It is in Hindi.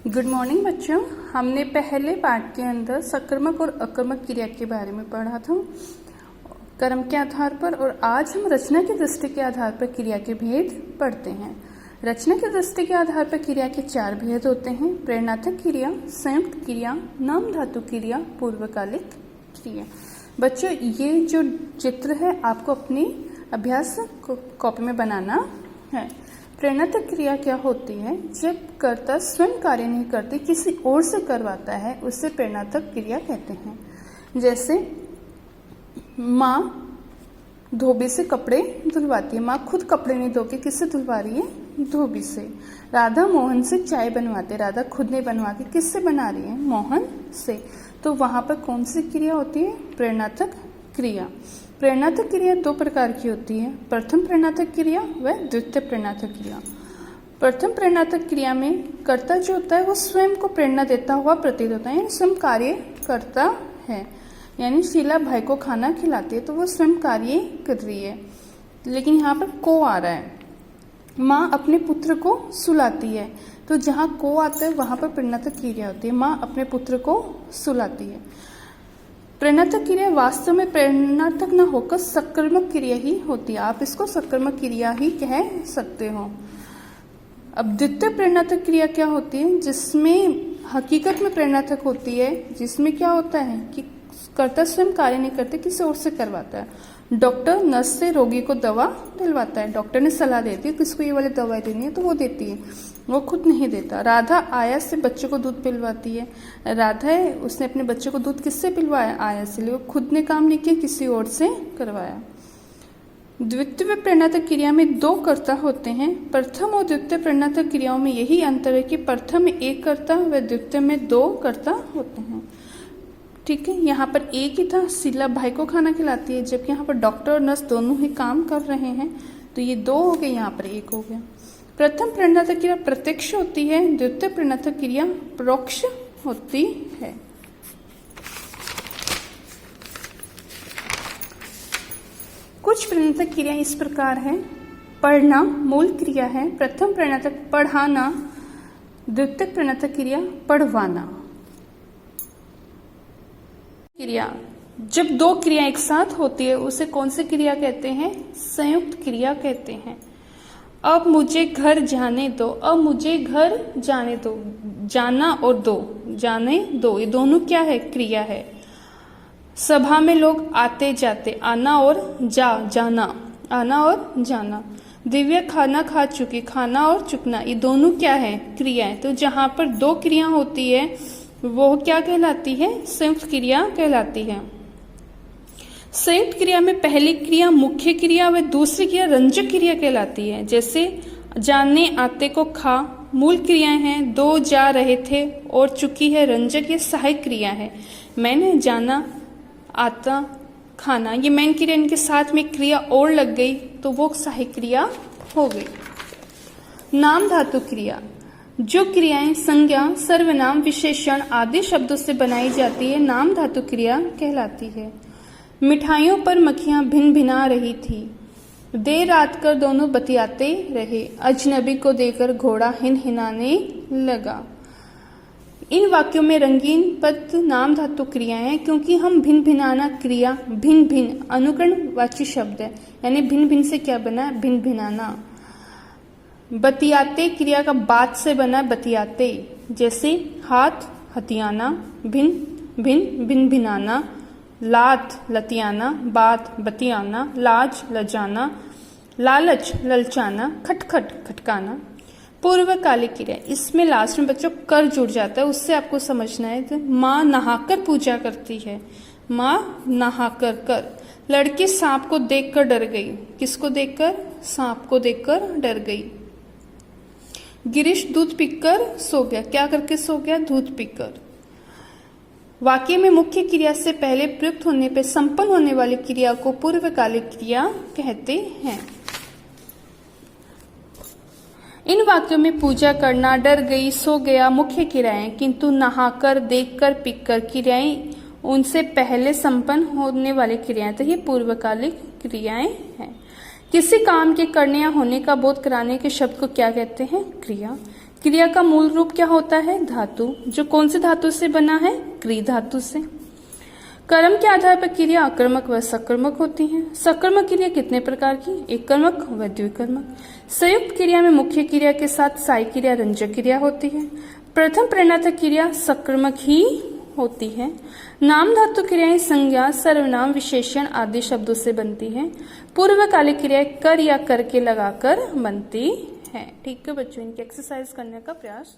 गुड मॉर्निंग बच्चों। हमने पहले पार्ट के अंदर सकर्मक और अकर्मक क्रिया के बारे में पढ़ा था कर्म के आधार पर, और आज हम रचना की दृष्टि के आधार पर क्रिया के भेद पढ़ते हैं। रचना की दृष्टि के आधार पर क्रिया के 4 भेद होते हैं: प्रेरणात्मक क्रिया, संयुक्त क्रिया, नाम धातु क्रिया, पूर्वकालिक क्रिया। बच्चों, ये जो चित्र है आपको अपनी अभ्यास कॉपी में बनाना है। प्रेरणात्मक क्रिया क्या होती है? जब कर्ता स्वयं कार्य नहीं करते, किसी और से करवाता है, उसे प्रेरणात्मक क्रिया कहते हैं। जैसे माँ धोबी से कपड़े धुलवाती है। माँ खुद कपड़े नहीं धो के किससे धुलवा रही है? धोबी से। राधा मोहन से चाय बनवाते, राधा खुद नहीं बनवा के किससे बना रही है? मोहन से। तो वहां पर कौन सी क्रिया होती है? प्रेरणात्मक क्रिया। प्रेरणात्मक क्रिया 2 प्रकार की होती है: प्रथम प्रेरणात्मक क्रिया व द्वितीय प्रेरणात्मक क्रिया। प्रथम प्रेरणात्मक क्रिया में कर्ता जो होता है वो स्वयं को प्रेरणा देता हुआ प्रतीत होता है, यानी स्वयं कार्य करता है। यानी शीला भाई को खाना खिलाती है तो वो स्वयं कार्य कर रही है, लेकिन यहाँ पर को आ रहा है। माँ अपने पुत्र को सुलाती है, तो जहाँ को आता है वहां पर प्रेरणात्मक क्रिया होती है। माँ अपने पुत्र को सुलाती है। प्रेरणात्मक क्रिया वास्तव में प्रेरणात्मक न होकर सकर्मक क्रिया ही होती है। आप इसको सकर्मक क्रिया ही कह सकते हो। अब द्वितीय प्रेरणात्मक क्रिया क्या होती है? जिसमें हकीकत में प्रेरणात्मक होती है, जिसमें क्या होता है कि कर्ता स्वयं कार्य नहीं करते, किसी और से करवाता है। डॉक्टर नर्स से रोगी को दवा दिलवाता है। डॉक्टर ने सलाह देती है किसको ये वाली दवाई देनी है तो वो देती है, वो खुद नहीं देता। राधा आया से बच्चे को दूध पिलवाती है। राधा है, उसने अपने बच्चे को दूध किससे पिलवाया? आया से। लिए खुद ने काम नहीं किया, किसी और से करवाया। द्वितीय प्रेरणात्मक क्रिया में 2 कर्ता होते हैं। प्रथम और द्वितीय प्रेरणात्मक क्रियाओं में यही अंतर है कि प्रथम में 1 कर्ता व द्वितीय में 2 कर्ता होते हैं। ठीक है, यहाँ पर एक ही था, शीला भाई को खाना खिलाती है, जबकि यहाँ पर डॉक्टर और नर्स दोनों ही काम कर रहे हैं, तो ये 2 हो गए, यहाँ पर 1 हो गया। प्रथम प्रेरणात्मक क्रिया प्रत्यक्ष होती है, द्वितीय प्रेरणात्मक क्रिया परोक्ष होती है। कुछ प्रेरणात्मक क्रिया इस प्रकार है: पढ़ना मूल क्रिया है, प्रथम प्रेरणात्मक पढ़ाना, द्वितीय प्रेरणात्मक क्रिया पढ़वाना। क्रिया जब 2 क्रिया एक साथ होती है उसे कौन सी क्रिया कहते हैं? संयुक्त क्रिया कहते हैं। अब मुझे घर जाने दो, अब मुझे घर जाने दो। जाना और दो, जाने दो, ये दोनों क्या है? क्रिया है। सभा में लोग आते जाते, आना और जाना, आना और जाना। दिव्या खाना खा चुकी, खाना और चुकना, ये दोनों क्या है? क्रिया है। तो जहां पर 2 क्रिया होती है वो क्या कहलाती है? संयुक्त क्रिया कहलाती है। संयुक्त क्रिया में पहली क्रिया मुख्य क्रिया व दूसरी क्रिया रंजक क्रिया कहलाती है। जैसे जाने आते को खा मूल क्रियाएं हैं, 2 जा रहे थे और चुकी है रंजक, ये सहायक क्रिया है। मैंने जाना, आता, खाना, ये मेन क्रिया, इनके साथ में क्रिया और लग गई तो वो सहायक क्रिया हो गई। नाम धातु क्रिया, जो क्रियाएं संज्ञा, सर्वनाम, विशेषण आदि शब्दों से बनाई जाती है, नाम धातु क्रिया कहलाती है। मिठाइयों पर मक्खियां भिन भिना रही थी, देर रात कर दोनों बतियाते रहे, अजनबी को देकर घोड़ा हिन हिनाने लगा। इन वाक्यों में रंगीन पद नाम धातु क्रियाएं हैं, क्योंकि हम भिन भिनाना क्रिया भिन भिन अनुकरणवाची शब्द है, यानी भिन भिन से क्या बना? भिन भिनाना। बतियाते क्रिया का बात से बना बतियाते, जैसे हाथ हथियाना, भिन भिन भिन भिनाना, लात लतियाना, बात बतियाना, लाज लजाना, लालच ललचाना, खटखट खटकाना। पूर्वकालिक क्रिया, इसमें लास्ट में बच्चों कर जुड़ जाता है, उससे आपको समझना है। तो माँ नहाकर पूजा करती है, माँ नहाकर कर। लड़की सांप को देखकर डर गई, किसको देखकर? सांप को देखकर डर गई। गिरीश दूध पीकर सो गया, क्या करके सो गया? दूध पीकर। वाक्य में मुख्य क्रिया से पहले प्रयुक्त होने पर संपन्न होने वाली क्रिया को पूर्वकालिक क्रिया कहते हैं। इन वाक्यों में पूजा करना, डर गई, सो गया मुख्य क्रियाएं, किंतु नहाकर, देखकर, पीकर क्रियाएं उनसे पहले संपन्न होने वाली क्रियाएं, तो ये पूर्वकालिक क्रियाएं हैं। किसी काम के करने या होने का बोध कराने के शब्द को क्या कहते हैं? क्रिया। क्रिया का मूल रूप क्या होता है? धातु। जो कौन से धातु से बना है? क्री धातु से। कर्म के आधार पर क्रिया आक्रामक व सकर्मक होती है। सकर्मक क्रिया कितने प्रकार की? एक कर्मक व द्विकर्मक। संयुक्त क्रिया में मुख्य क्रिया के साथ साई क्रिया रंजक क्रिया होती है। प्रथम प्रणत क्रिया सकर्मक ही होती है। नाम धातु क्रियाएं संज्ञा, सर्वनाम, विशेषण आदि शब्दों से बनती है। पूर्वकालिक क्रियाएं कर या कर के लगाकर बनती है। ठीक है बच्चों, इनकी एक्सरसाइज करने का प्रयास